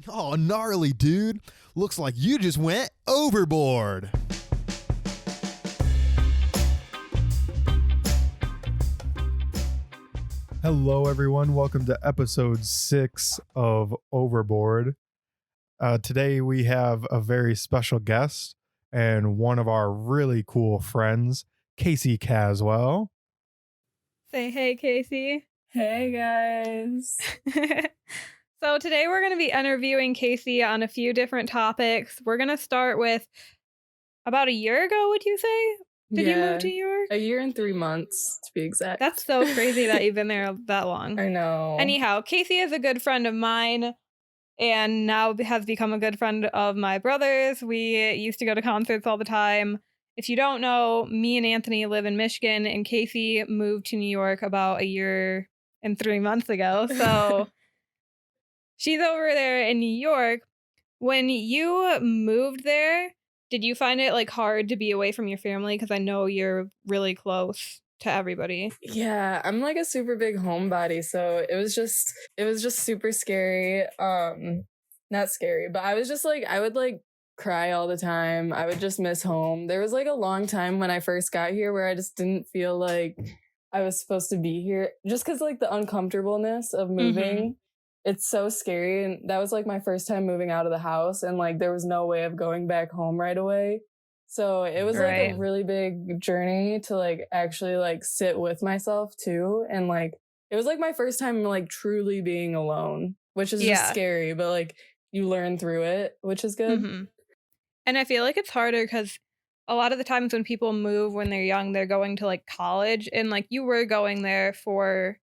Oh, gnarly, dude. Looks like you just went overboard. Hello, everyone. Welcome to episode 6 of Overboard. Today we have a very special guest and one of our really cool friends, Kasey Caswell. Say hey, Kasey. Hey, guys. So today we're going to be interviewing Kasey on a few different topics. We're going to start with about a year ago, would you say? Did you move to New York? A year and 3 months, to be exact. That's so crazy that you've been there that long. I know. Anyhow, Kasey is a good friend of mine and now has become a good friend of my brother's. We used to go to concerts all the time. If you don't know, me and Anthony live in Michigan, and Kasey moved to New York about a year and 3 months ago. So she's over there in New York. When you moved there, did you find it hard to be away from your family? Because I know you're really close to everybody. Yeah, I'm a super big homebody, so it was just super scary. Not scary, but I was just I would cry all the time. I would just miss home. There was a long time when I first got here where I just didn't feel like I was supposed to be here, just because the uncomfortableness of moving. Mm-hmm. It's so scary, and that was my first time moving out of the house, and there was no way of going back home right away. So it was a really big journey to actually sit with myself too, and it was my first time truly being alone, which is just scary, but you learn through it, which is good. Mm-hmm. And I feel it's harder because a lot of the times when people move when they're young, they're going to college, and you were going there for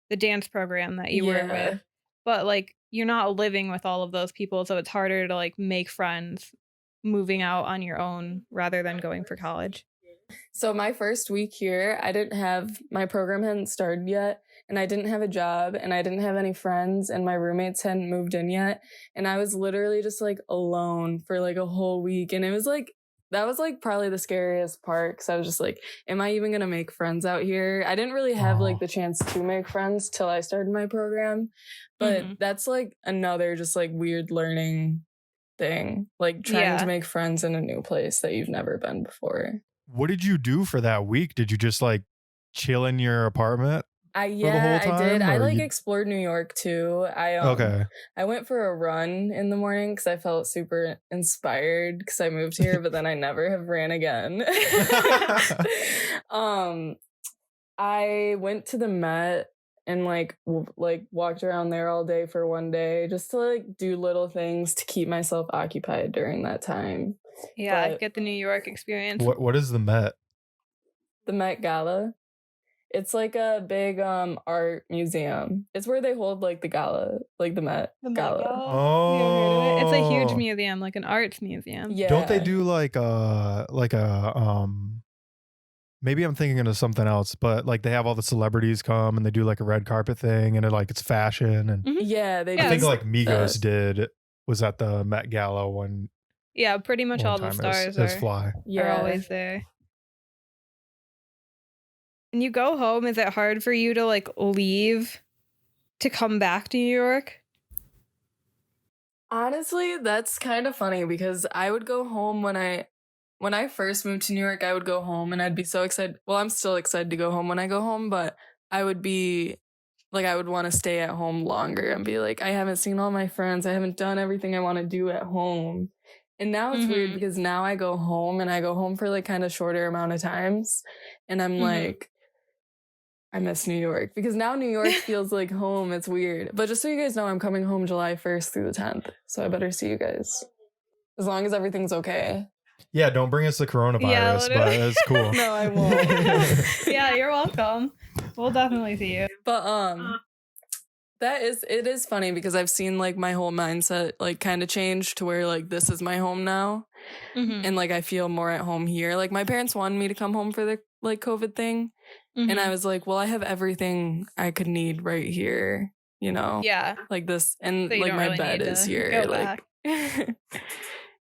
the dance program that you were with. But you're not living with all of those people, so it's harder to make friends moving out on your own rather than going for college. So my first week here, my program hadn't started yet, and I didn't have a job, and I didn't have any friends, and my roommates hadn't moved in yet, and I was literally just alone for a whole week, and it was that was probably the scariest part, because I was just am I even gonna make friends out here? I didn't really have the chance to make friends till I started my program, but that's another just weird learning thing, trying to make friends in a new place that you've never been before. What did you do for that week? Did you just chill in your apartment? I did. I explored New York too. I went for a run in the morning because I felt super inspired because I moved here, but then I never have ran again. I went to the Met and walked around there all day for one day just to do little things to keep myself occupied during that time. Yeah, get the New York experience. What is the Met? The Met Gala. It's a big art museum. It's where they hold the gala, the Met Gala. Oh, you ever heard of it? It's a huge museum, an arts museum. Yeah. Don't they do maybe I'm thinking of something else, but they have all the celebrities come and they do a red carpet thing, and it's fashion and yeah, they. I think Migos was at the Met Gala one. Yeah, pretty much all the stars are always there. When you go home, is it hard for you to leave to come back to New York? Honestly, that's kind of funny because I would go home when I first moved to New York. I would go home and I'd be so excited. Well, I'm still excited to go home when I go home, but I would be I would want to stay at home longer and be I haven't seen all my friends. I haven't done everything I want to do at home. And now it's weird because now I go home and I go home for kind of shorter amount of times, and I'm I miss New York because now New York feels like home. It's weird. But just so you guys know, I'm coming home July 1st through the 10th. So I better see you guys. As long as everything's okay. Yeah, don't bring us the coronavirus, but it's cool. No, I won't. Yeah, you're welcome. We'll definitely see you. But it is funny because I've seen my whole mindset kind of change to where this is my home now. And I feel more at home here. My parents wanted me to come home for the COVID thing. And I was well, I have everything I could need right here, Yeah. This, and so my really bed is here.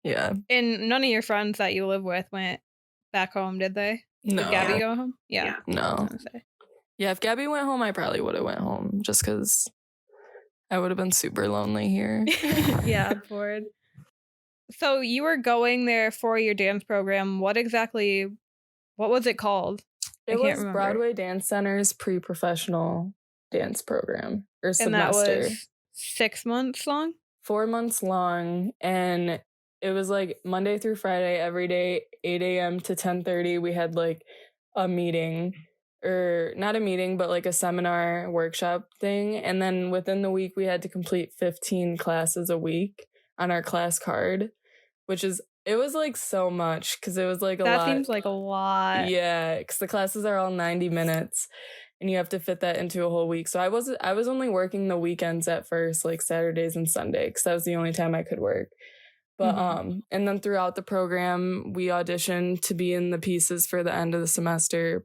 Yeah. And none of your friends that you live with went back home, did they? No. Did Gabby go home? Yeah. No. Yeah, if Gabby went home, I probably would have went home just because I would have been super lonely here. Yeah, bored. So you were going there for your dance program. What was it called? I It can't was remember. Broadway Dance Center's pre-professional dance program or And that semester. was 6 months long? 4 months long, and it was like Monday through Friday every day, 8 a.m. to 10:30. We had like a meeting, or not a meeting, but like a seminar workshop thing. And then within the week, we had to complete 15 classes a week on our class card, it was like so much because it was like a lot. That seems like a lot. Yeah, because the classes are all 90 minutes. And you have to fit that into a whole week. So I was only working the weekends at first, like Saturdays and Sunday, because that was the only time I could work. But and then throughout the program, we auditioned to be in the pieces for the end of the semester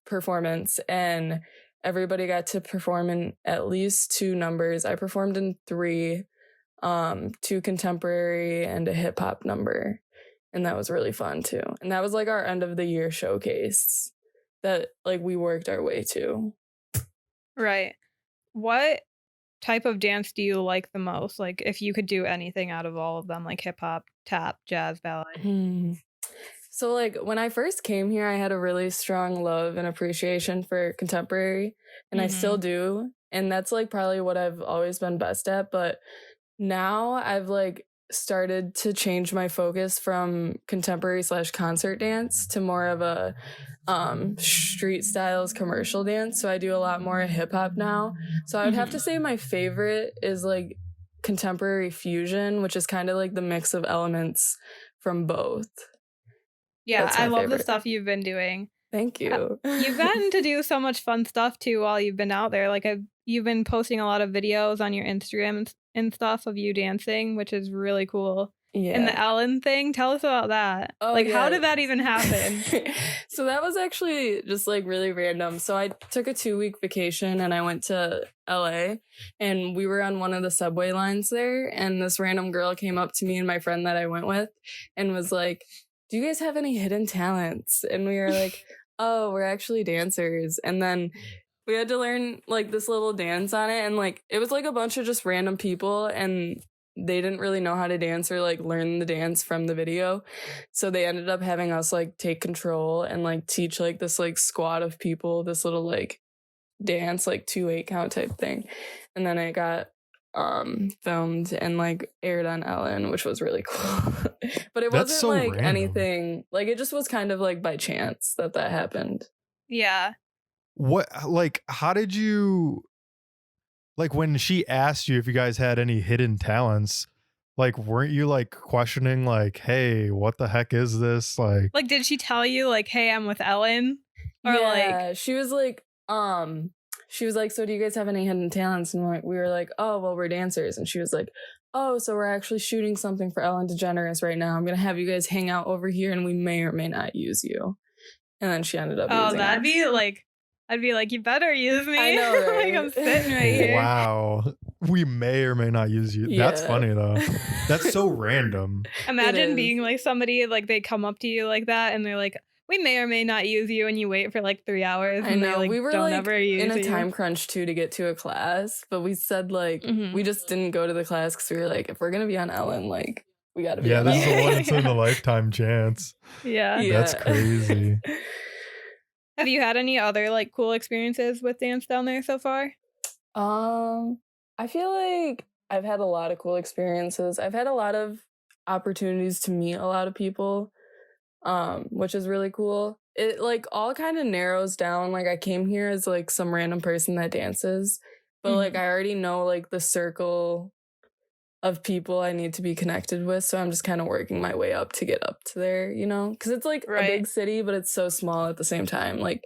performance, and everybody got to perform in at least 2 numbers. I performed in 3, 2 contemporary and a hip hop number. And that was really fun too. And that was like our end of the year showcase that like we worked our way to. Right. What type of dance do you like the most? Like if you could do anything out of all of them, like hip hop, tap, jazz, ballet. So like when I first came here, I had a really strong love and appreciation for contemporary, and I still do. And that's like probably what I've always been best at. But now I've like started to change my focus from contemporary / concert dance to more of a street styles commercial dance. So I do a lot more hip hop now. So I would have to say my favorite is like contemporary fusion, which is kind of like the mix of elements from both. Yeah, That's my I love the favorite. stuff you've been doing. Thank you. You've gotten to do so much fun stuff too while you've been out there. Like you've been posting a lot of videos on your Instagram and stuff of you dancing, which is really cool. Yeah. And the Ellen thing, tell us about that. Oh, like, yeah. how did that even happen? So that was actually just like really random. So I took a 2-week vacation and I went to LA, and we were on one of the subway lines there. And this random girl came up to me and my friend that I went with and was like, "Do you guys have any hidden talents?" And we were like, "Oh, we're actually dancers." And then we had to learn like this little dance on it. And like, it was like a bunch of just random people, and they didn't really know how to dance or like learn the dance from the video. So they ended up having us like take control and like teach like this like squad of people this little like dance, like 2/8 count type thing. And then it got filmed and like aired on Ellen, which was really cool. But it That's wasn't so like random. anything, like it just was kind of like by chance that happened. Yeah. What, like, how did you, like, when she asked you if you guys had any hidden talents, like, weren't you like questioning, like, hey, what the heck is this? Like, did she tell you like, hey, I'm with Ellen? Or Yeah, she was like, so do you guys have any hidden talents? And we were like, oh, well, we're dancers. And she was like, oh, so we're actually shooting something for Ellen DeGeneres right now. I'm going to have you guys hang out over here and we may or may not use you. And then she ended up using that'd us. be like, I'd be like, you better use me. I know, right? Like I'm sitting right here. wow, we may or may not use you. Yeah. That's funny though. That's so random. Imagine being like somebody, like they come up to you like that and they're like, we may or may not use you, and you wait for like 3 hours. I and know, they, like, we were don't like ever use in a you. time crunch too to get to a class, but we said like, we just didn't go to the class because we were like, if we're going to be on Ellen, like we got to be on Yeah, this is a Ellen. once in a lifetime chance. Yeah. That's crazy. Have you had any other like cool experiences with dance down there so far? I feel like I've had a lot of cool experiences. I've had a lot of opportunities to meet a lot of people, which is really cool. It like all kind of narrows down. Like I came here as like some random person that dances, but like I already know like the circle of people I need to be connected with. So I'm just kind of working my way up to get up to there, you know? Because it's like a big city, but it's so small at the same time. Like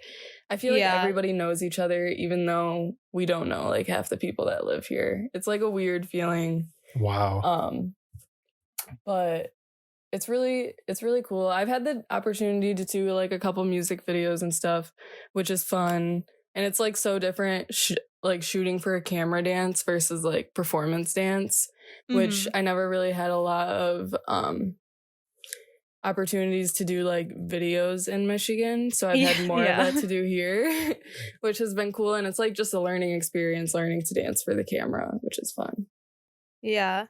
I feel like everybody knows each other, even though we don't know like half the people that live here. It's like a weird feeling. Wow. But it's really cool. I've had the opportunity to do like a couple music videos and stuff, which is fun. And it's like so different, like shooting for a camera dance versus like performance dance, which I never really had a lot of opportunities to do like videos in Michigan. So I've had more of that to do here, which has been cool. And it's like just a learning experience, learning to dance for the camera, which is fun. Yeah.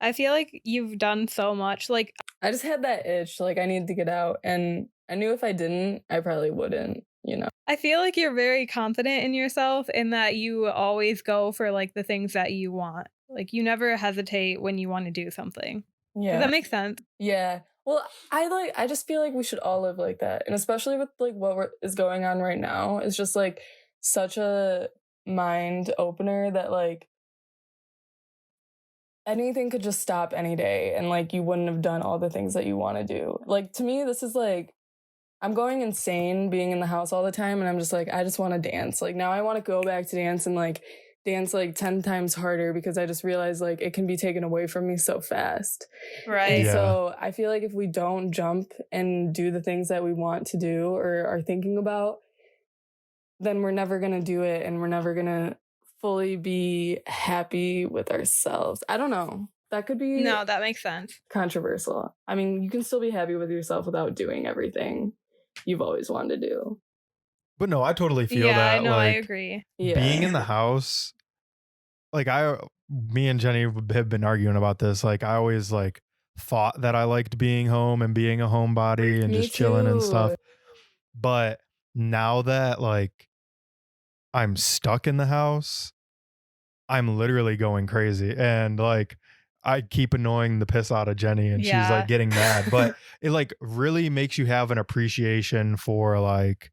I feel like you've done so much. Like, I just had that itch, like I needed to get out. And I knew if I didn't, I probably wouldn't, you know. I feel like you're very confident in yourself in that you always go for like the things that you want. Like you never hesitate when you want to do something. Yeah. Does that make sense? Yeah. Well, I just feel like we should all live like that. And especially with like what is going on right now, it's just like such a mind opener that like anything could just stop any day and like you wouldn't have done all the things that you want to do. Like to me, this is like I'm going insane being in the house all the time, and I'm just like, I just want to dance. Like now I want to go back to dance and like dance like 10 times harder because I just realized like it can be taken away from me so fast. Right. And so I feel like if we don't jump and do the things that we want to do or are thinking about, then we're never going to do it, and we're never going to fully be happy with ourselves. I don't know. That could be No, that makes sense. Controversial. I mean, you can still be happy with yourself without doing everything you've always wanted to do. But no, I totally feel that. No, like, I agree. Being in the house, like me and Jenny have been arguing about this. Like I always like thought that I liked being home and being a homebody and just chilling and stuff. But now that like I'm stuck in the house, I'm literally going crazy. And like I keep annoying the piss out of Jenny and she's like getting mad. But it like really makes you have an appreciation for like,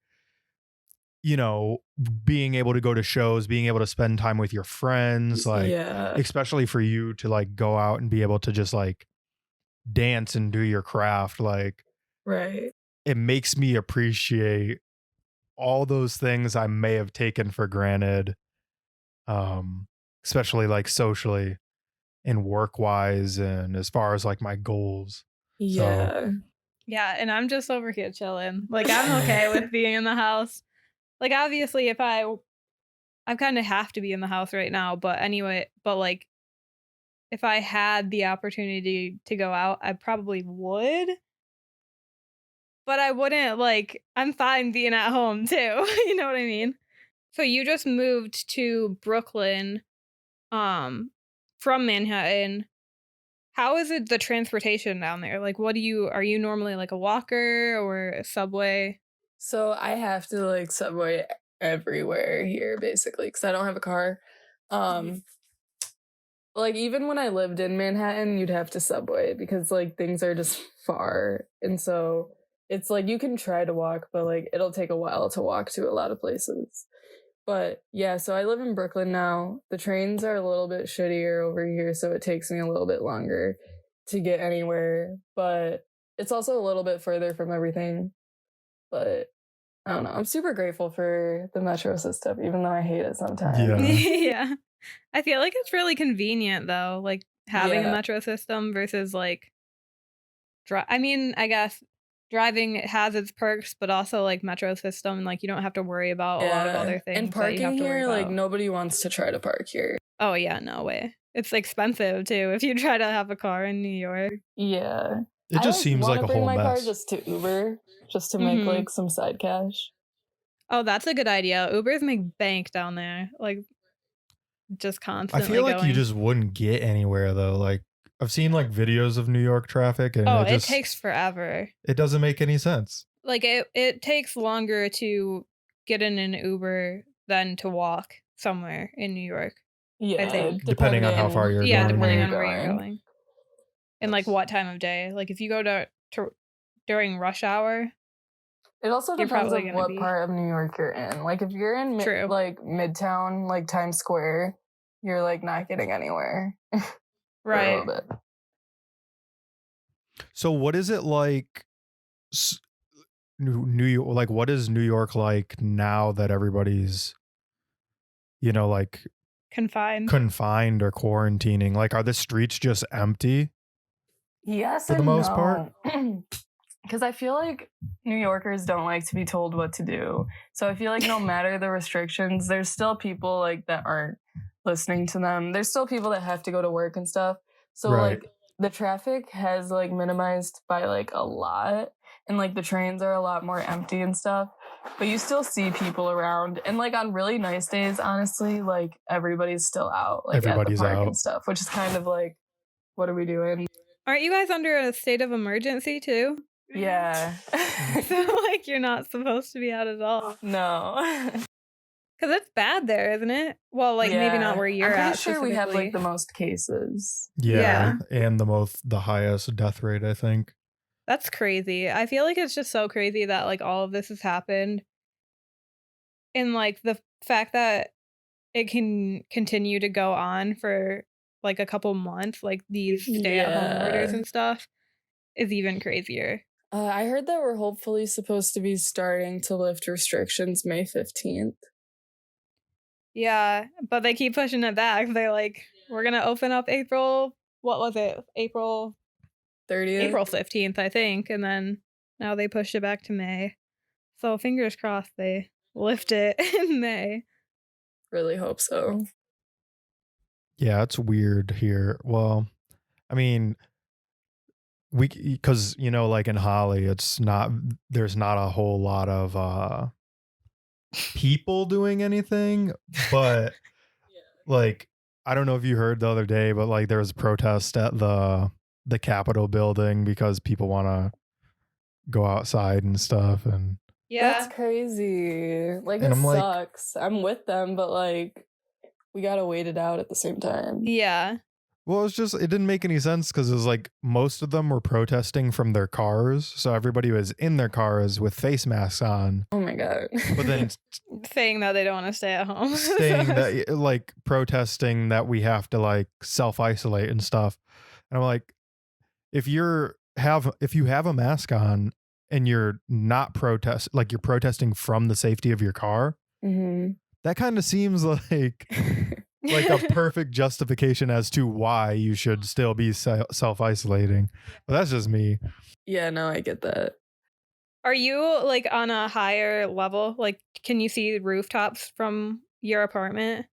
you know, being able to go to shows, being able to spend time with your friends, like especially for you to like go out and be able to just like dance and do your craft. Like, right. It makes me appreciate all those things I may have taken for granted, especially like socially and work wise and as far as like my goals. Yeah. So, yeah. And I'm just over here chilling. Like I'm okay with being in the house. Like, obviously, if I kind of have to be in the house right now, but anyway, but like, if I had the opportunity to go out, I probably would. But I wouldn't, like, I'm fine being at home, too. You know what I mean? So you just moved to Brooklyn from Manhattan. How is it the transportation down there? Like, are you normally like a walker or a subway? So I have to like subway everywhere here basically because I don't have a car. Like even when I lived in Manhattan, you'd have to subway because like things are just far. And so it's like you can try to walk, but like it'll take a while to walk to a lot of places. But yeah, so I live in Brooklyn now. The trains are a little bit shittier over here, so it takes me a little bit longer to get anywhere. But it's also a little bit further from everything. But I don't know. I'm super grateful for the metro system, even though I hate it sometimes. Yeah. I feel like it's really convenient, though, like having a metro system versus like, I mean, I guess driving has its perks, but also like metro system, like you don't have to worry about a lot of other things. And parking here, like nobody wants to try to park here. Oh yeah, no way. It's expensive too if you try to have a car in New York. Yeah. It just seems like a whole mess. I car just to Uber, just to make like some side cash. Oh, that's a good idea. Ubers make bank down there, like just constantly. I feel like you just wouldn't get anywhere though. Like I've seen like videos of New York traffic, and it takes forever. It doesn't make any sense. Like it takes longer to get in an Uber than to walk somewhere in New York. Yeah, I think depending on how far you're going. Yeah, depending on where you're going. And like what time of day. Like if you go to during rush hour. It also depends on what part of New York you're in. Like if you're in like Midtown, like Times Square, you're like not getting anywhere. Right. A little bit. So what is it like New York, like what is New York like now that everybody's, you know, like confined or quarantining? Like are the streets just empty? Yes, for the most part. Because I feel like New Yorkers don't like to be told what to do. So I feel like no matter the restrictions, there's still people like that aren't listening to them. There's still people that have to go to work and stuff. So like the traffic has like minimized by like a lot, and like the trains are a lot more empty and stuff, but you still see people around, and like on really nice days, honestly, like everybody's still out, like Everybody's at the park out. and stuff, which is kind of like, what are we doing? Aren't you guys under a state of emergency too? Yeah. So like you're not supposed to be out at all. No. Because it's bad there, isn't it? Well, like maybe not where you're I'm pretty at. sure we have like the specifically. most cases. Yeah, and the highest death rate, I think. That's crazy. I feel like it's just so crazy that like all of this has happened. And like the fact that it can continue to go on for like a couple months, like these stay-at-home orders and stuff, is even crazier. I heard that we're hopefully supposed to be starting to lift restrictions May 15th. Yeah, but they keep pushing it back. They're like, we're gonna open up April. What was it? April 30th? April 15th, I think. And then now they pushed it back to May. So fingers crossed they lift it in May. Really hope so. Yeah, it's weird here. Well, I mean, because like in Holly, there's not a whole lot of people doing anything, but like I don't know if you heard the other day, but like there was a protest at the Capitol building because people want to go outside and stuff, and that's crazy. Like, it sucks. I'm with them, but like we gotta wait it out at the same time. Yeah. Well, it didn't make any sense because it was like most of them were protesting from their cars. So everybody was in their cars with face masks on. Oh my God. But then saying that they don't want to stay at home. saying that, like, protesting that we have to like self-isolate and stuff. And I'm like, if you have a mask on and you're not you're protesting from the safety of your car, that kind of seems like a perfect justification as to why you should still be self-isolating. But that's just me. Yeah, no, I get that. Are you like on a higher level? Like, can you see rooftops from your apartment?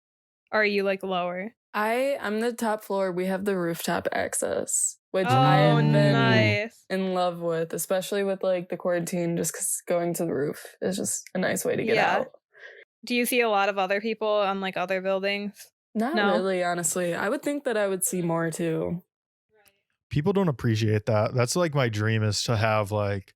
Or are you like lower? I'm the top floor. We have the rooftop access, which I have been in love with, especially with like the quarantine, just because going to the roof is just a nice way to get out. Do you see a lot of other people on like other buildings? Not really, honestly. I would think that I would see more too. People don't appreciate that. That's like my dream, is to have like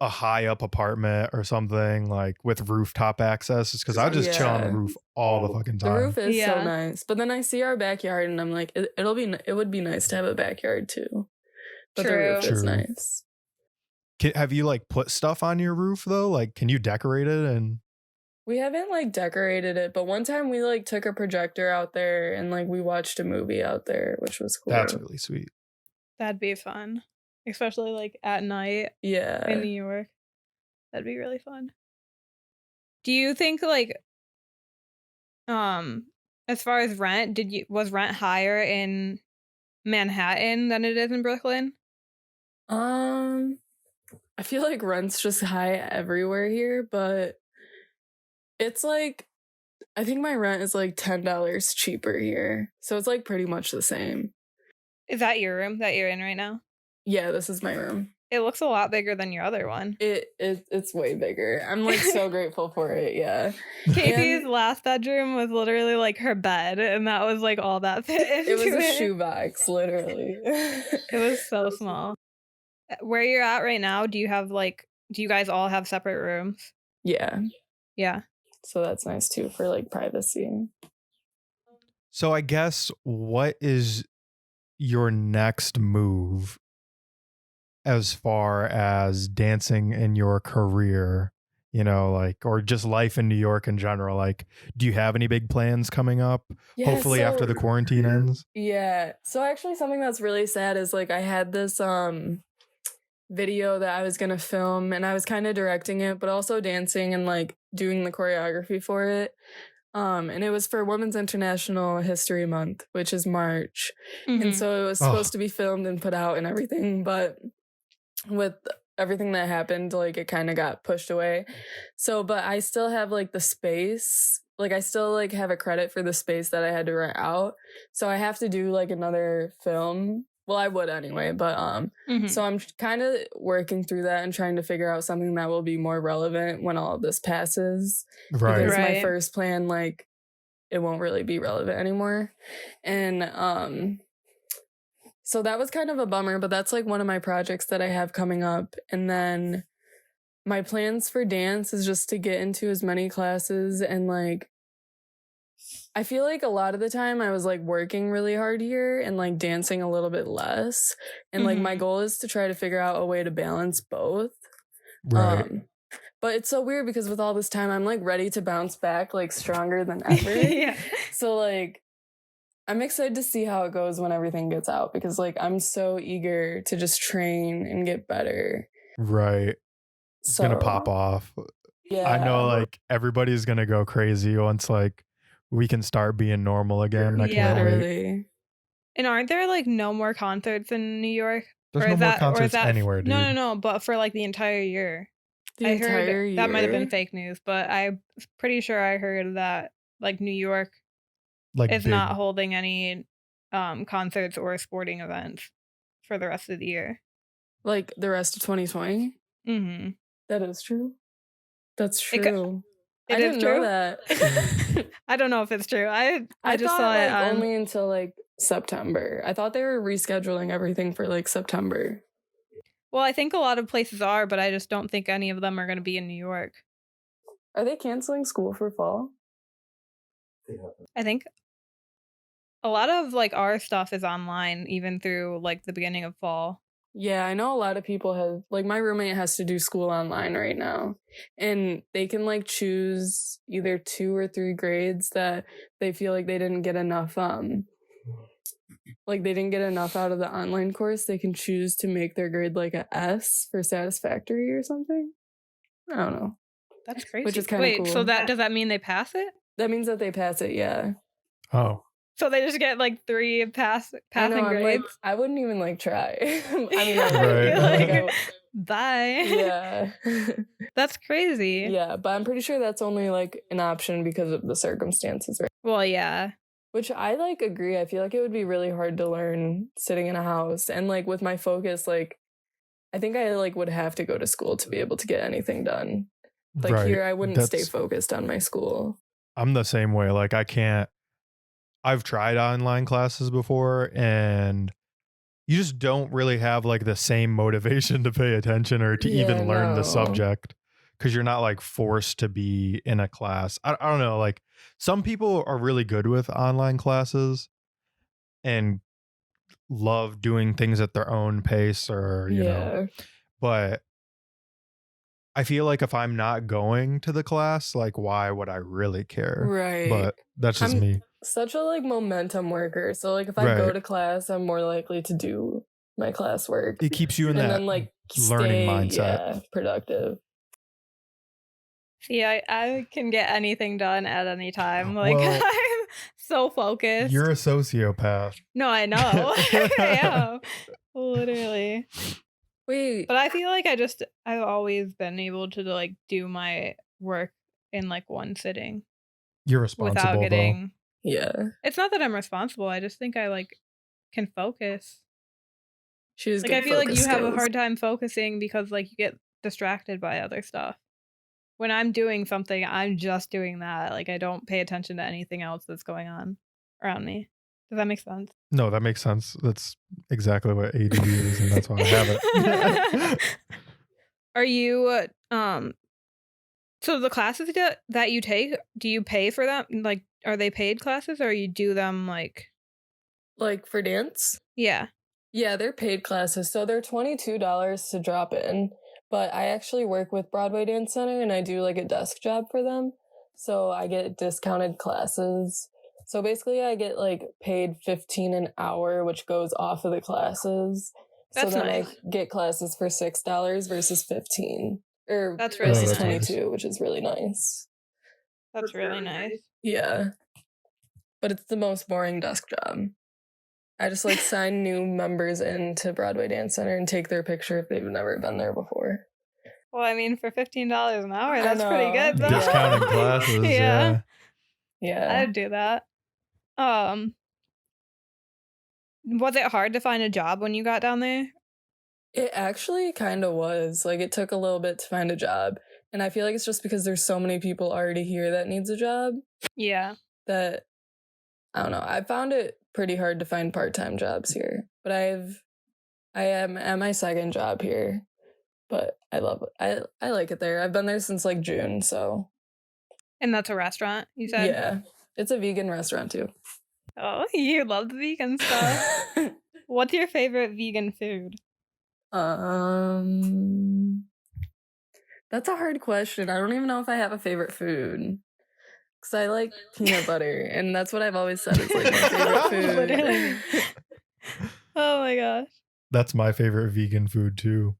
a high up apartment or something like with rooftop access. It's because I just chill on the roof all the fucking time. The roof is so nice, but then I see our backyard and I'm like, it would be nice to have a backyard too. But the roof is nice. Have you like put stuff on your roof though? Like, can you decorate it? And we haven't like decorated it, but one time we like took a projector out there and like we watched a movie out there, which was cool. That's really sweet. That'd be fun. Especially like at night. Yeah. In New York. That'd be really fun. Do you think like as far as rent, was rent higher in Manhattan than it is in Brooklyn? I feel like rent's just high everywhere here, but it's like, I think my rent is like $10 cheaper here. So it's like pretty much the same. Is that your room that you're in right now? Yeah, this is my room. It looks a lot bigger than your other one. It's way bigger. I'm like so grateful for it. Yeah. Casey's last bedroom was literally like her bed, and that was like all that fit into it. It was a shoebox, literally. It was so small. Where you're at right now, do you guys all have separate rooms? Yeah. Yeah. So that's nice too for like privacy. So I guess, what is your next move as far as dancing in your career, like, or just life in New York in general? Like, do you have any big plans coming up? Yeah, hopefully after the quarantine ends? Yeah. So actually something that's really sad is like I had this video that I was going to film and I was kind of directing it, but also dancing and like doing the choreography for it. And it was for Women's International History Month, which is March. And so it was supposed to be filmed and put out and everything, but with everything that happened, like it kind of got pushed away. So, but I still have like the space, like I still like have a credit for the space that I had to rent out. So I have to do like another film Well, I would anyway, but Mhm. so I'm kind of working through that and trying to figure out something that will be more relevant when all of this passes. Right. Because my Right. first plan, like, it won't really be relevant anymore. And so that was kind of a bummer, but that's like one of my projects that I have coming up. And then my plans for dance is just to get into as many classes, and like I feel like a lot of the time I was like working really hard here and like dancing a little bit less. And like my Mhm. goal is to try to figure out a way to balance both. Right. But it's so weird because with all this time I'm like ready to bounce back like stronger than ever. Yeah. So like I'm excited to see how it goes when everything gets out, because like I'm so eager to just train and get better. Right. It's So gonna pop off. yeah. I know like everybody's gonna go crazy once like we can start being normal again. I Yeah. can't wait. Literally. And aren't there like no more concerts in New York? There's Or no is more that, or is concerts that anywhere, dude. no, but for like the entire year. The I entire heard year. that might have been fake news, but I'm pretty sure I heard that like New York Like is big. not holding any concerts or sporting events for the rest of the year. Like the rest of 2020. Mm-hmm. That is true. That's It true. I is didn't know true? that. I don't know if it's true. I just thought saw it like on. only until like September. I thought they were rescheduling everything for like September. Well, I think a lot of places are, but I just don't think any of them are going to be in New York. Are they canceling school for fall? I think a lot of like our stuff is online, even through like the beginning of fall. Yeah, I know a lot of people have, like my roommate has to do school online right now, and they can like choose either 2 or 3 grades that they feel like they didn't get enough like they didn't get enough out of the online course. They can choose to make their grade like a S for satisfactory or something. I don't know. That's crazy. Which is kind of Wait, cool. so that does that mean they pass it? That means that they pass it, yeah. Oh. So they just get like 3 passing I know, I'm grades? like, I wouldn't even like try. I mean, Yeah, I would, Right. but, like, like, bye. yeah. That's crazy. Yeah, but I'm pretty sure that's only like an option because of the circumstances, right? Well, yeah. Which I like agree. I feel like it would be really hard to learn sitting in a house, and like with my focus, like I think I like would have to go to school to be able to get anything done. Like Right. here I wouldn't stay focused on my school. I'm the same way. Like I've tried online classes before, and you just don't really have like the same motivation to pay attention or to even learn the subject, because you're not like forced to be in a class. I don't know. Like some people are really good with online classes and love doing things at their own pace, or, you know, but I feel like if I'm not going to the class, like why would I really care? Right. But that's just me. Such a like momentum worker. So like if I go to class, I'm more likely to do my classwork. It keeps you in and that then like learning mindset. Yeah, productive. See, I can get anything done at any time. Like Well, I'm so focused. You're a sociopath. No, I know. I am. Literally. Wait. But I feel like I've always been able to like do my work in like one sitting You're responsible without getting though. Yeah. It's not that I'm responsible. I just think I like can focus. She's like I feel like you have a hard time focusing because like you get distracted by other stuff. When I'm doing something, I'm just doing that. Like I don't pay attention to anything else that's going on around me. Does that make sense? No, that makes sense. That's exactly what ADD is, and that's why I have it. Are you so the classes that you take, do you pay for them? Like are they paid classes, or you do them like for dance? Yeah. Yeah, they're paid classes. So they're $22 to drop in. But I actually work with Broadway Dance Center, and I do like a desk job for them. So I get discounted classes. So basically I get like paid $15 an hour, which goes off of the classes. That's so then nice. I get classes for $6 versus $15. Or That's really versus nice. $22, which is really nice. That's really nice. Yeah. But it's the most boring desk job. I just like sign new members into Broadway Dance Center and take their picture if they've never been there before. Well, I mean, for $15 an hour, I that's pretty know. good. Though. Discounted classes. Yeah. Yeah. I'd do that. Was it hard to find a job when you got down there? It actually kind of was. Like, it took a little bit to find a job. And I feel like it's just because there's so many people already here that needs a job Yeah. that, I don't know. I found it pretty hard to find part-time jobs here. But I am at my second job here. But I love it. I like it there. I've been there since like June, so. And that's a restaurant, you said? Yeah. It's a vegan restaurant too. Oh, you love the vegan stuff. What's your favorite vegan food? That's a hard question. I don't even know if I have a favorite food. Because I like peanut butter, and that's what I've always said is like my favorite food. Literally. Oh my gosh. That's my favorite vegan food too.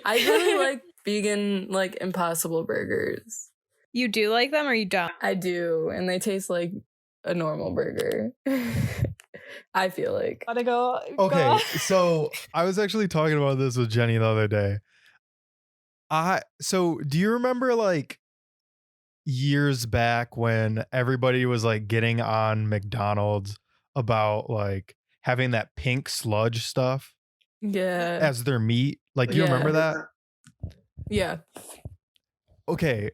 I really like vegan, like, Impossible burgers. You do like them or you don't? I do, and they taste like a normal burger. I feel like. Gotta go. Okay, so I was actually talking about this with Jenny the other day. So do you remember like years back when everybody was like getting on McDonald's about like having that pink sludge stuff Yeah. as their meat? Like, you remember that? Yeah. Okay.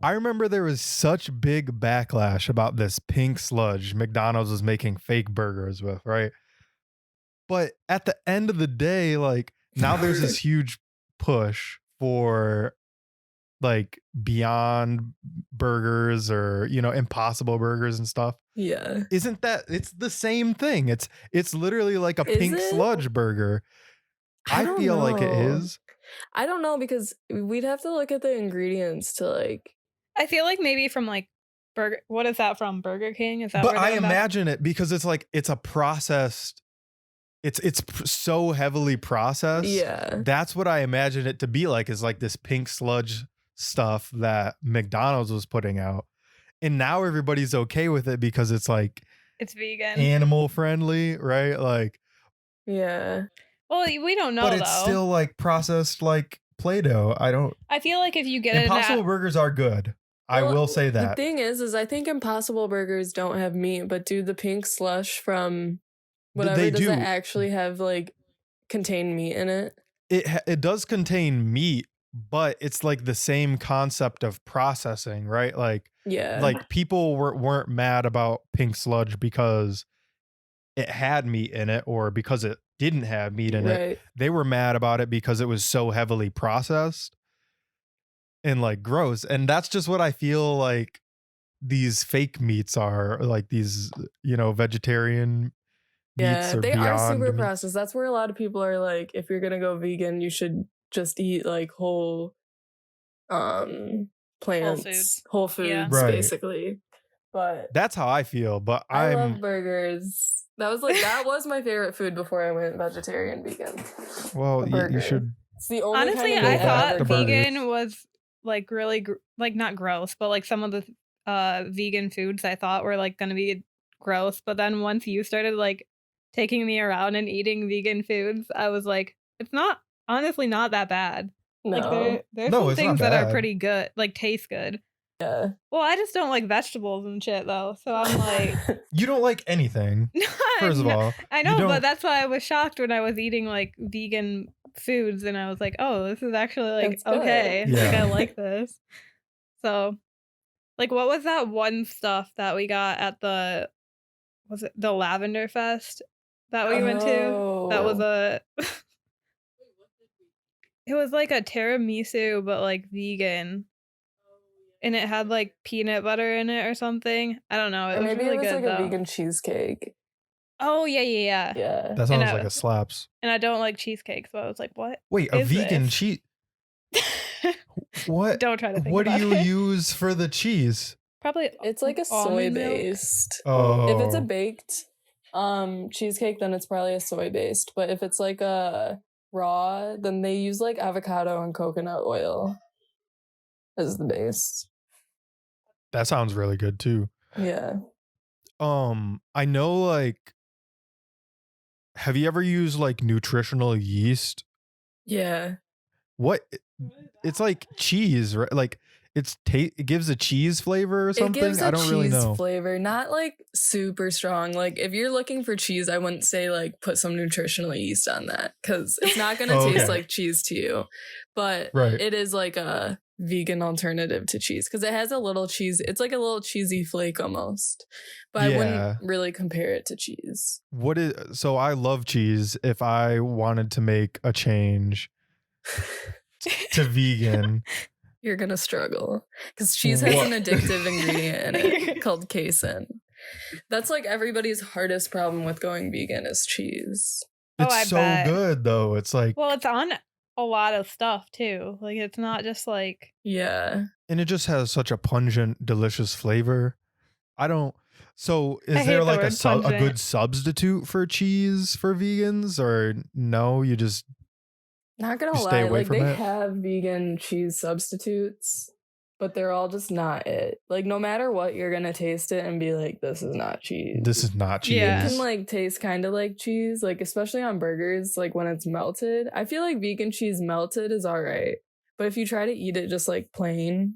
I remember there was such big backlash about this pink sludge McDonald's was making fake burgers with, right? But at the end of the day, like, now there's this huge push for like Beyond Burgers or, you know, Impossible Burgers and stuff. Yeah. Isn't that, it's the same thing? It's literally like a pink sludge burger. I feel like it is. I don't know, because we'd have to look at the ingredients to like. I feel like maybe from like Burger. What is that from? Burger King? Is that? But where I imagine it because it's like it's a processed. It's so heavily processed. Yeah. That's what I imagine it to be like. Is like this pink sludge stuff that McDonald's was putting out, and now everybody's okay with it because it's like it's vegan, animal friendly, right? Like. Yeah. Well, we don't know, but it's still like processed like Play-Doh. I feel like if you get Impossible Burgers are good. I will say that. The thing is I think Impossible Burgers don't have meat, but do the pink slush from whatever does it actually have like contain meat in it? It does contain meat, but it's like the same concept of processing, right? Like, yeah, like people weren't mad about pink sludge because it had meat in it or because it didn't have meat in it. They were mad about it because it was so heavily processed and like gross. And that's just what I feel like these fake meats are, like these, you know, vegetarian meats or they Beyond are super meat. processed. That's where a lot of people are like, if you're gonna go vegan, you should just eat like whole plants, whole foods, basically. But that's how I feel. But I love burgers. That was my favorite food before I went vegetarian vegan. Well, you should. It's the only honestly, kind of I thought vegan was like really like not gross, but like some of the vegan foods I thought were like gonna be gross. But then once you started like taking me around and eating vegan foods, I was like, it's not honestly not that bad. No. Like there's some things that are pretty good, like taste good. Yeah. Well, I just don't like vegetables and shit though. So I'm like, you don't like anything. First of all, I know, but that's why I was shocked when I was eating like vegan foods and I was like, oh, this is actually like okay. Yeah. Like I like this. So like what was that one stuff that we got at the Lavender Fest that we went to? That was it was like a tiramisu but like vegan. And it had like peanut butter in it or something. I don't know. It was really good, like though. A vegan cheesecake. Oh yeah. That sounds like a slaps. And I don't like cheesecake, so I was like, "What? Wait, a vegan cheese? What? Don't try to think what about do you it. use for the cheese? Probably it's like a soy based. Oh. If it's a baked cheesecake, then it's probably a soy based. But if it's like a raw, then they use like avocado and coconut oil as the base. That sounds really good too. Yeah. I know, like, have you ever used like nutritional yeast? Yeah. What? It's like cheese, right? Like, it gives a cheese flavor or something. It gives a I don't really know. flavor, not like super strong. Like if you're looking for cheese, I wouldn't say like put some nutritional yeast on that because it's not gonna Oh, taste okay. like cheese to you. But Right. it is like a vegan alternative to cheese because it has a little cheese. It's like a little cheesy flake almost, but I Yeah. wouldn't really compare it to cheese. So I love cheese. If I wanted to make a change to vegan, You're gonna struggle because cheese has What? an addictive ingredient in it called casein. That's like everybody's hardest problem with going vegan is cheese. Oh, it's I so bet. good though. It's like, Well, it's on a lot of stuff too. Like it's not just like Yeah. and it just has such a pungent, delicious flavor. So I is hate there the like word a pungent. good substitute for cheese for vegans, or no? You just Not gonna You stay lie, away like from they it? have vegan cheese substitutes, but they're all just not it. Like no matter what, you're gonna taste it and be like, this is not cheese. this is not cheese. Yeah. It can like taste kind of like cheese, like especially on burgers, like when it's melted. I feel like vegan cheese melted is all right, but if you try to eat it just like plain,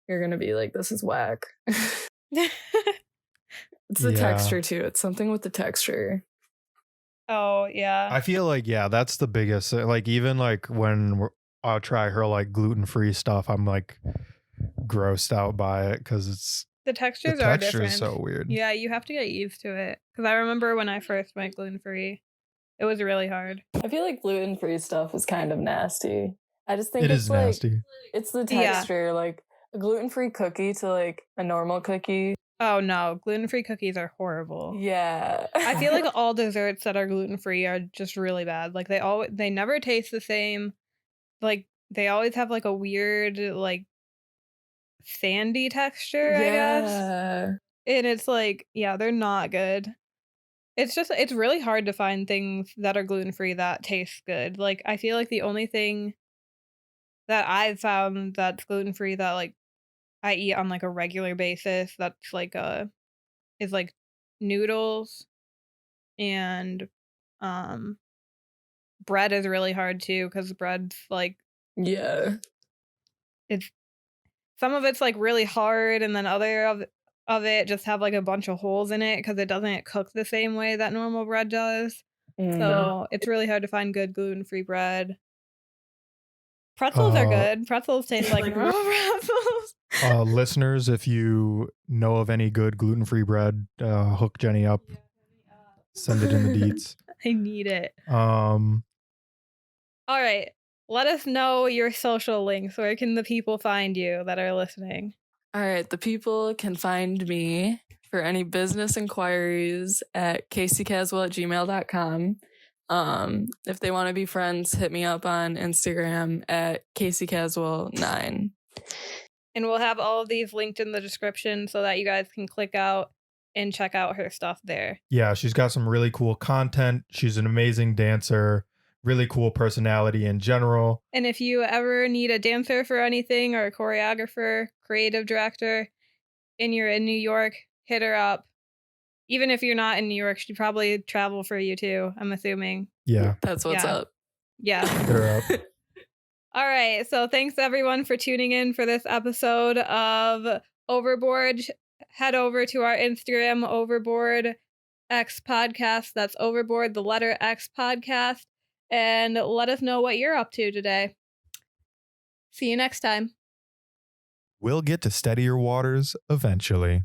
you're gonna be like, this is whack. It's the Yeah. texture too. It's something with the texture. oh yeah. I feel like that's the biggest. Like even like when I'll try her like gluten-free stuff, I'm like grossed out by it because The the textures are texture different. is so weird. Yeah, you have to get used to it. Because I remember when I first went gluten free, it was really hard. I feel like gluten-free stuff is kind of nasty. I just think It it's is like nasty. it's the Yeah. texture, like a gluten-free cookie to like a normal cookie. Oh no, gluten free cookies are horrible. Yeah. I feel like all desserts that are gluten free are just really bad. Like they never taste the same. Like they always have like a weird like sandy texture, I guess. Yeah. And it's like, yeah, they're not good. It's really hard to find things that are gluten free that taste good. Like I feel like the only thing that I've found that's gluten free that like I eat on like a regular basis that's like is like noodles and bread is really hard too because bread's like Yeah. it's some of it's like really hard and then other of it just have like a bunch of holes in it because it doesn't cook the same way that normal bread does. Mm. So it's really hard to find good gluten-free bread. Pretzels are good. Pretzels taste like normal pretzels. Listeners, if you know of any good gluten-free bread, hook Jenny up. Send it in the deets. I need it. All right. Let us know your social links. Where can the people find you that are listening? All right, the people can find me for any business inquiries at kaseykaswell@gmail.com. If they want to be friends, hit me up on Instagram at kaseykaswell9. And we'll have all of these linked in the description so that you guys can click out and check out her stuff there. Yeah, she's got some really cool content. She's an amazing dancer, really cool personality in general. And if you ever need a dancer for anything or a choreographer, creative director, and you're in New York, hit her up. Even if you're not in New York, she'd probably travel for you too, I'm assuming. Yeah. That's what's Yeah. up. Yeah. Hit her up. All right. So thanks everyone for tuning in for this episode of Overboard. Head over to our Instagram, Overboard X Podcast. That's Overboard, the letter X Podcast. And let us know what you're up to today. See you next time. We'll get to steadier waters eventually.